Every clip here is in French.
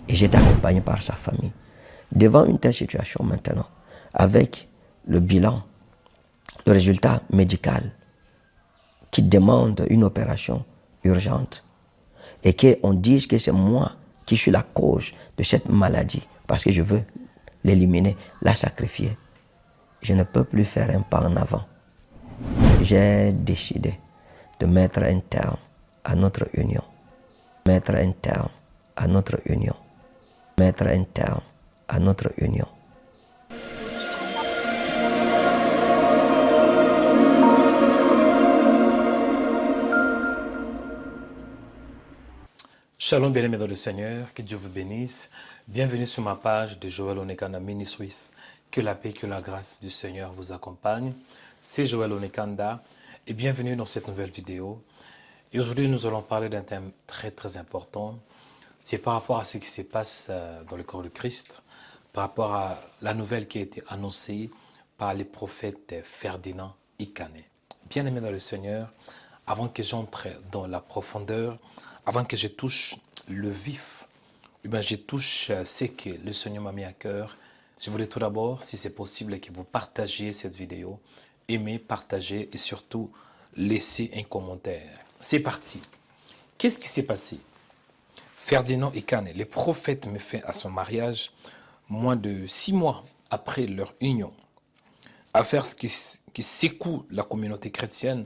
Et j'étais accompagné par sa famille. Devant une telle situation maintenant, avec le bilan, le résultat médical qui demande une opération urgente et qu'on dise que c'est moi qui suis la cause de cette maladie parce que je veux l'éliminer, la sacrifier, je ne peux plus faire un pas en avant. J'ai décidé de mettre un terme à notre union. Mettre un terme à notre union. Mettre un terme à notre union. Shalom bien-aimés dans le Seigneur, que Dieu vous bénisse. Bienvenue sur ma page de Joël Onekanda Ministries. Que la paix, que la grâce du Seigneur vous accompagne. C'est Joël Onekanda et bienvenue dans cette nouvelle vidéo. Et aujourd'hui, nous allons parler d'un thème très important. C'est par rapport à ce qui se passe dans le corps de Christ, par rapport à la nouvelle qui a été annoncée par les prophètes Ferdinand et Canet. Bien-aimés dans le Seigneur, avant que j'entre dans la profondeur, avant que je touche le vif, je touche ce que le Seigneur m'a mis à cœur, je voulais tout d'abord, si c'est possible, que vous partagiez cette vidéo, aimez, partagez et surtout, laissez un commentaire. C'est parti. Qu'est-ce qui s'est passé? Ferdinand et Canet, les prophètes me fait à son mariage moins de 6 mois après leur union. Affaire qui secoue la communauté chrétienne,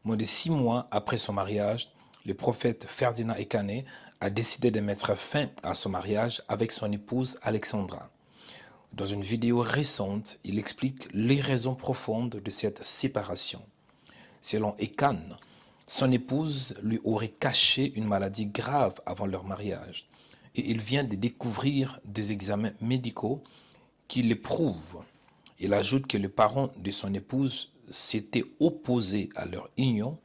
moins de 6 mois après son mariage, le prophète Ferdinand et Canet a décidé de mettre fin à son mariage avec son épouse Alexandra. Dans une vidéo récente, il explique les raisons profondes de cette séparation. Selon Ekan, son épouse lui aurait caché une maladie grave avant leur mariage et il vient de découvrir des examens médicaux qui le prouvent. Il ajoute que les parents de son épouse s'étaient opposés à leur union,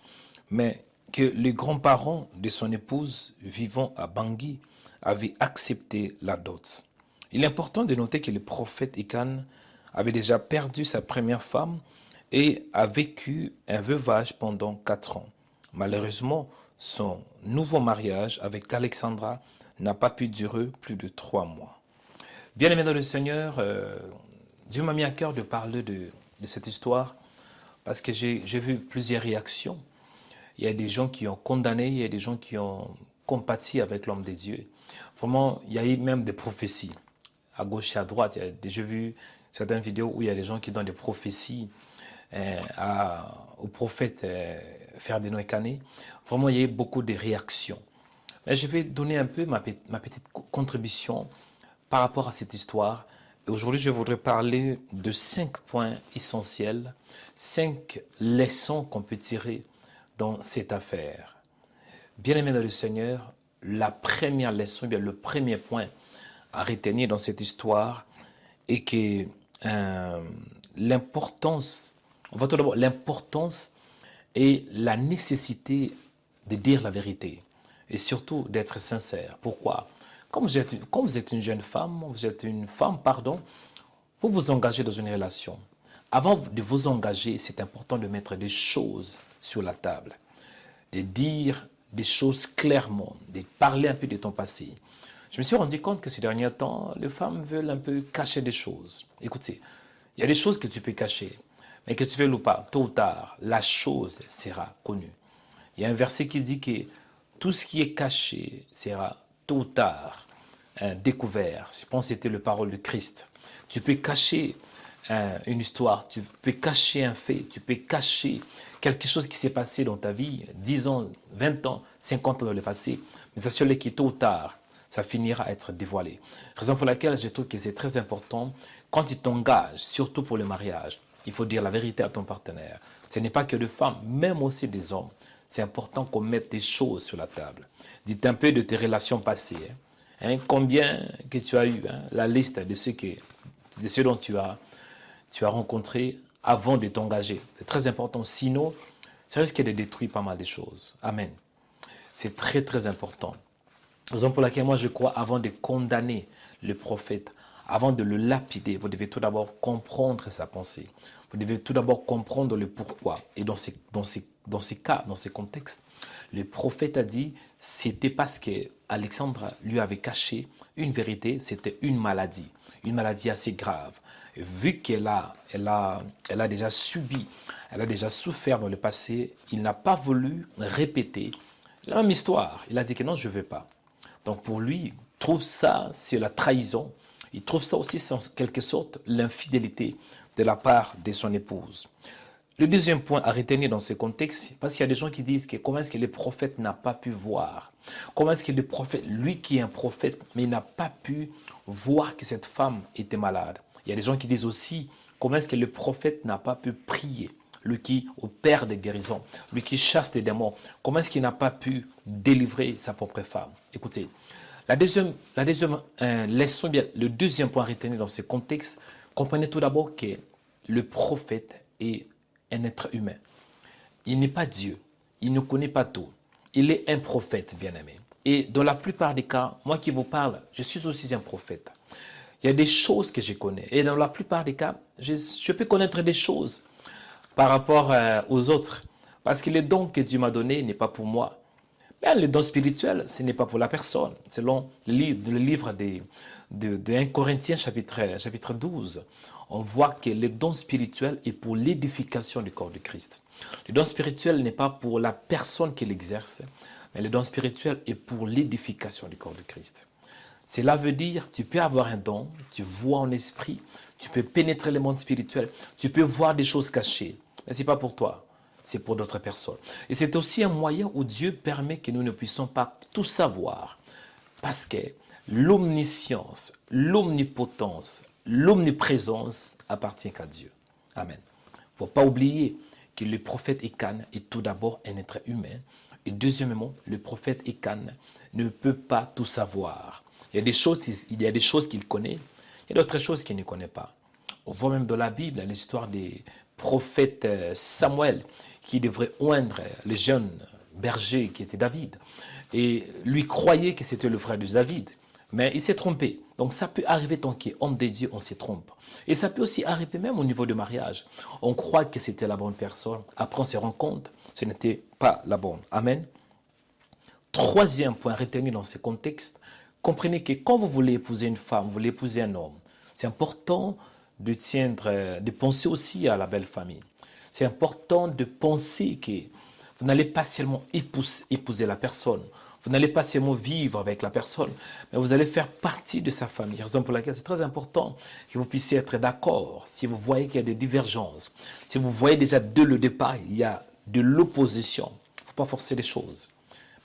mais que les grands-parents de son épouse vivant à Bangui avaient accepté la dot. Il est important de noter que le prophète Ekan avait déjà perdu sa première femme et a vécu un veuvage pendant 4 ans. Malheureusement, son nouveau mariage avec Alexandra n'a pas pu durer plus de 3 mois. Bien-aimés dans le Seigneur, Dieu m'a mis à cœur de parler de cette histoire parce que j'ai vu plusieurs réactions. Il y a des gens qui ont condamné, il y a des gens qui ont compati avec l'homme de Dieu. Vraiment, il y a eu même des prophéties à gauche et à droite. J'ai vu certaines vidéos où il y a des gens qui donnent des prophéties au prophète Ferdinand et Canet. Vraiment, il y a eu beaucoup de réactions. Mais je vais donner un peu ma petite contribution par rapport à cette histoire. Aujourd'hui, je voudrais parler de 5 points essentiels, 5 leçons qu'on peut tirer dans cette affaire. Bien-aimés dans le Seigneur, la première leçon, bien le premier point à retenir dans cette histoire est que l'importance, on va tout d'abord, l'importance et la nécessité de dire la vérité et surtout d'être sincère. Pourquoi? Comme vous êtes une jeune femme, vous vous engagez dans une relation. Avant de vous engager, c'est important de mettre des choses sur la table, de dire des choses clairement, de parler un peu de ton passé. Je me suis rendu compte que ces derniers temps, les femmes veulent un peu cacher des choses. Écoutez, il y a des choses que tu peux cacher, mais que tu veux ou pas, tôt ou tard, la chose sera connue. Il y a un verset qui dit que tout ce qui est caché sera tôt ou tard découvert. Je pense que c'était la parole de Christ. Tu peux cacher une histoire, tu peux cacher un fait, tu peux cacher quelque chose qui s'est passé dans ta vie, 10 ans, 20 ans, 50 ans dans le passé, mais assure-les que tôt ou tard, ça finira à être dévoilé. Raison pour laquelle je trouve que c'est très important, quand tu t'engages, surtout pour le mariage, il faut dire la vérité à ton partenaire. Ce n'est pas que des femmes, même aussi des hommes. C'est important qu'on mette des choses sur la table. Dites un peu de tes relations passées. Combien que tu as eu, la liste de ceux dont tu as rencontré avant de t'engager. C'est très important. Sinon, ça risque de détruire pas mal de choses. Amen. C'est très important. Raison pour laquelle moi je crois, avant de condamner le prophète, avant de le lapider, vous devez tout d'abord comprendre sa pensée. Vous devez tout d'abord comprendre le pourquoi. Et dans ces cas, dans ces contextes, Le prophète a dit, c'était parce que Alexandre lui avait caché une vérité, c'était une maladie assez grave. Et vu qu'elle a déjà subi, elle a déjà souffert dans le passé, il n'a pas voulu répéter la même histoire. Il a dit que non, je ne veux pas. Donc pour lui, il trouve ça, c'est la trahison. Il trouve ça aussi, en quelque sorte, l'infidélité de la part de son épouse. Le deuxième point à retenir dans ce contexte, parce qu'il y a des gens qui disent que comment est-ce que le prophète n'a pas pu voir? Comment est-ce que le prophète, lui qui est un prophète, mais n'a pas pu voir que cette femme était malade? Il y a des gens qui disent aussi, comment est-ce que le prophète n'a pas pu prier? Lui qui opère des guérisons, lui qui chasse des démons, comment est-ce qu'il n'a pas pu délivrer sa propre femme? Écoutez, la deuxième leçon, bien, le deuxième point à retenir dans ce contexte, comprenez tout d'abord que le prophète est un être humain. Il n'est pas Dieu. Il ne connaît pas tout. Il est un prophète, bien-aimé. Et dans la plupart des cas, moi qui vous parle, je suis aussi un prophète. Il y a des choses que je connais. Et dans la plupart des cas, je peux connaître des choses par rapport aux autres. Parce que le don que Dieu m'a donné n'est pas pour moi. Mais le don spirituel, ce n'est pas pour la personne. Selon le livre de 1 Corinthiens chapitre 12, on voit que le don spirituel est pour l'édification du corps de Christ. Le don spirituel n'est pas pour la personne qui l'exerce, mais le don spirituel est pour l'édification du corps de Christ. Cela veut dire, tu peux avoir un don, tu vois en esprit, tu peux pénétrer le monde spirituel, tu peux voir des choses cachées, mais ce n'est pas pour toi. C'est pour d'autres personnes. Et c'est aussi un moyen où Dieu permet que nous ne puissions pas tout savoir. Parce que l'omniscience, l'omnipotence, l'omniprésence appartient qu'à Dieu. Amen. Il ne faut pas oublier que le prophète Écan est tout d'abord un être humain. Et deuxièmement, le prophète Écan ne peut pas tout savoir. Il y a des choses qu'il connaît, il y a d'autres choses qu'il ne connaît pas. On voit même dans la Bible l'histoire des prophètes Samuel qui devrait oindre le jeune berger qui était David. Et lui croyait que c'était le frère de David. Mais il s'est trompé. Donc ça peut arriver tant qu'il est homme de Dieu, on se trompe. Et ça peut aussi arriver même au niveau du mariage. On croit que c'était la bonne personne. Après on se rend compte que ce n'était pas la bonne. Amen. Troisième point retenu dans ce contexte, comprenez que quand vous voulez épouser une femme, vous voulez épouser un homme, c'est important de penser aussi à la belle famille. C'est important de penser que vous n'allez pas seulement épouser la personne, vous n'allez pas seulement vivre avec la personne, mais vous allez faire partie de sa famille. Raison pour laquelle c'est très important que vous puissiez être d'accord. Si vous voyez qu'il y a des divergences, si vous voyez déjà dès le départ, il y a de l'opposition, il ne faut pas forcer les choses.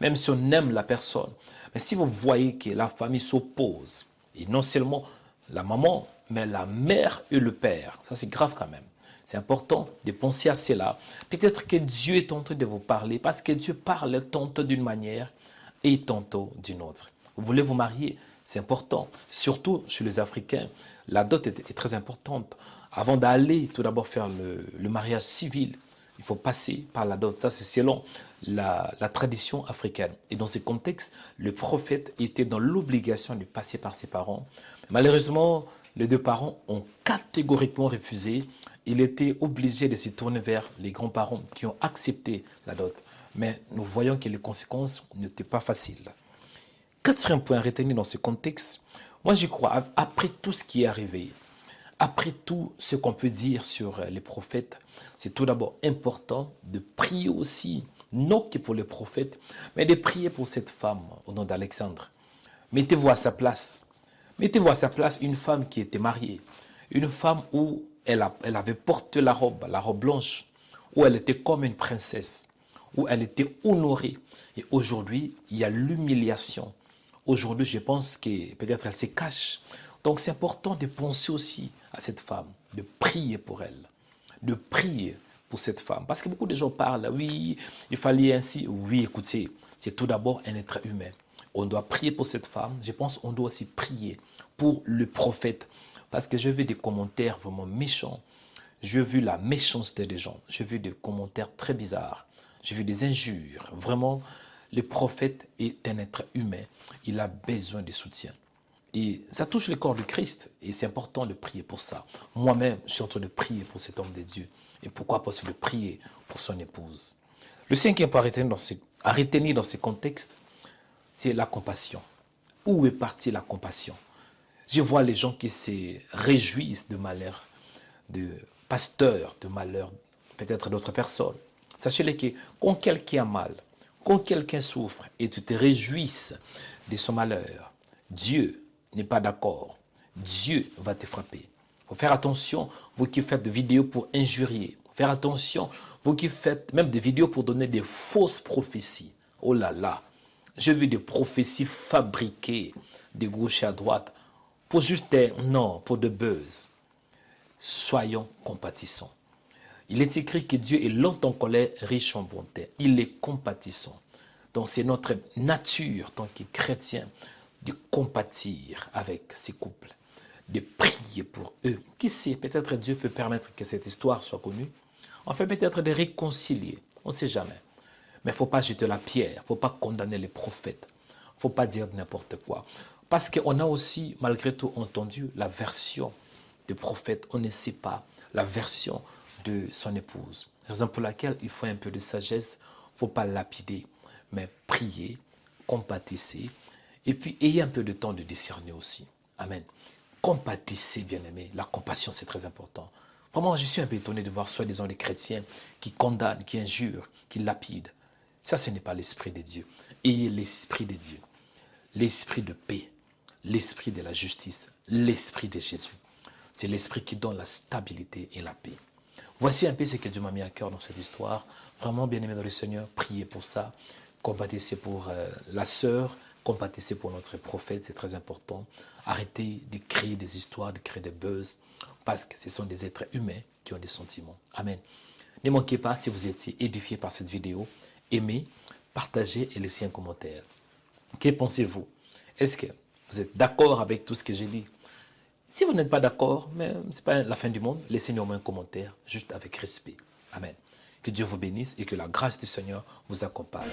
Même si on aime la personne, mais si vous voyez que la famille s'oppose, et non seulement la maman, mais la mère et le père, ça c'est grave quand même. C'est important de penser à cela. Peut-être que Dieu est en train de vous parler, parce que Dieu parle tantôt d'une manière et tantôt d'une autre. Vous voulez vous marier, c'est important. Surtout chez les Africains, la dot est très importante. Avant d'aller tout d'abord faire le mariage civil, il faut passer par la dot. Ça, c'est selon la tradition africaine. Et dans ce contexte, le prophète était dans l'obligation de passer par ses parents. Malheureusement, les deux parents ont catégoriquement refusé. Il était obligé de se tourner vers les grands-parents qui ont accepté la dot. Mais nous voyons que les conséquences n'étaient pas faciles. Quatrième point à retenir dans ce contexte, moi j'y crois, après tout ce qui est arrivé, après tout ce qu'on peut dire sur les prophètes, c'est tout d'abord important de prier aussi, non que pour les prophètes, mais de prier pour cette femme au nom d'Alexandre. Mettez-vous à sa place. Mettez-vous à sa place une femme qui était mariée, une femme où elle avait porté la robe blanche, où elle était comme une princesse, où elle était honorée. Et aujourd'hui, il y a l'humiliation. Aujourd'hui, je pense que peut-être elle se cache. Donc c'est important de penser aussi à cette femme, de prier pour elle, de prier pour cette femme. Parce que beaucoup de gens parlent, oui, il fallait ainsi. Oui, écoutez, c'est tout d'abord un être humain. On doit prier pour cette femme. Je pense qu'on doit aussi prier pour le prophète. Parce que j'ai vu des commentaires vraiment méchants. J'ai vu la méchanceté des gens. J'ai vu des commentaires très bizarres. J'ai vu des injures. Vraiment, le prophète est un être humain. Il a besoin de soutien. Et ça touche le corps du Christ. Et c'est important de prier pour ça. Moi-même, je suis en train de prier pour cet homme de Dieu. Et pourquoi pas aussi de prier pour son épouse. Le cinquième point à retenir à retenir dans ce contexte, c'est la compassion. Où est partie la compassion? Je vois les gens qui se réjouissent de malheur, de pasteurs, de malheur, peut-être d'autres personnes. Sachez-le que quand quelqu'un a mal, quand quelqu'un souffre et tu te réjouisses de son malheur, Dieu n'est pas d'accord. Dieu va te frapper. Il faut faire attention, vous qui faites des vidéos pour injurier. Faire attention, vous qui faites même des vidéos pour donner des fausses prophéties. Oh là là, j'ai vu des prophéties fabriquées de gauche à droite pour juste des non, pour de buzz. Soyons compatissants. Il est écrit que Dieu est lent en colère, riche en bonté. Il est compatissant. Donc c'est notre nature, tant que chrétien, de compatir avec ces couples, de prier pour eux. Qui sait, peut-être Dieu peut permettre que cette histoire soit connue. Enfin, peut-être de réconcilier. On ne sait jamais. Mais il ne faut pas jeter la pierre. Il ne faut pas condamner les prophètes. Il ne faut pas dire n'importe quoi. Parce qu'on a aussi, malgré tout, entendu la version du prophète. On ne sait pas la version de son épouse. Raison pour laquelle il faut un peu de sagesse. Il ne faut pas lapider, mais prier, compatissez. Et puis, ayez un peu de temps de discerner aussi. Amen. Compatissez, bien-aimés. La compassion, c'est très important. Vraiment, je suis un peu étonné de voir soi-disant les chrétiens qui condamnent, qui injurent, qui lapident. Ça, ce n'est pas l'esprit de Dieu. Ayez l'esprit de Dieu. L'esprit de paix. L'esprit de la justice. L'esprit de Jésus. C'est l'esprit qui donne la stabilité et la paix. Voici un peu ce que Dieu m'a mis à cœur dans cette histoire. Vraiment, bien-aimés dans le Seigneur, priez pour ça. Compatissez pour la sœur. Compatissez pour notre prophète, c'est très important. Arrêtez de créer des histoires, de créer des buzz, parce que ce sont des êtres humains qui ont des sentiments. Amen. Ne manquez pas, si vous étiez édifié par cette vidéo, aimez, partagez et laissez un commentaire. Que pensez-vous? Est-ce que vous êtes d'accord avec tout ce que j'ai dit? Si vous n'êtes pas d'accord, mais ce n'est pas la fin du monde, laissez néanmoins un commentaire, juste avec respect. Amen. Que Dieu vous bénisse et que la grâce du Seigneur vous accompagne.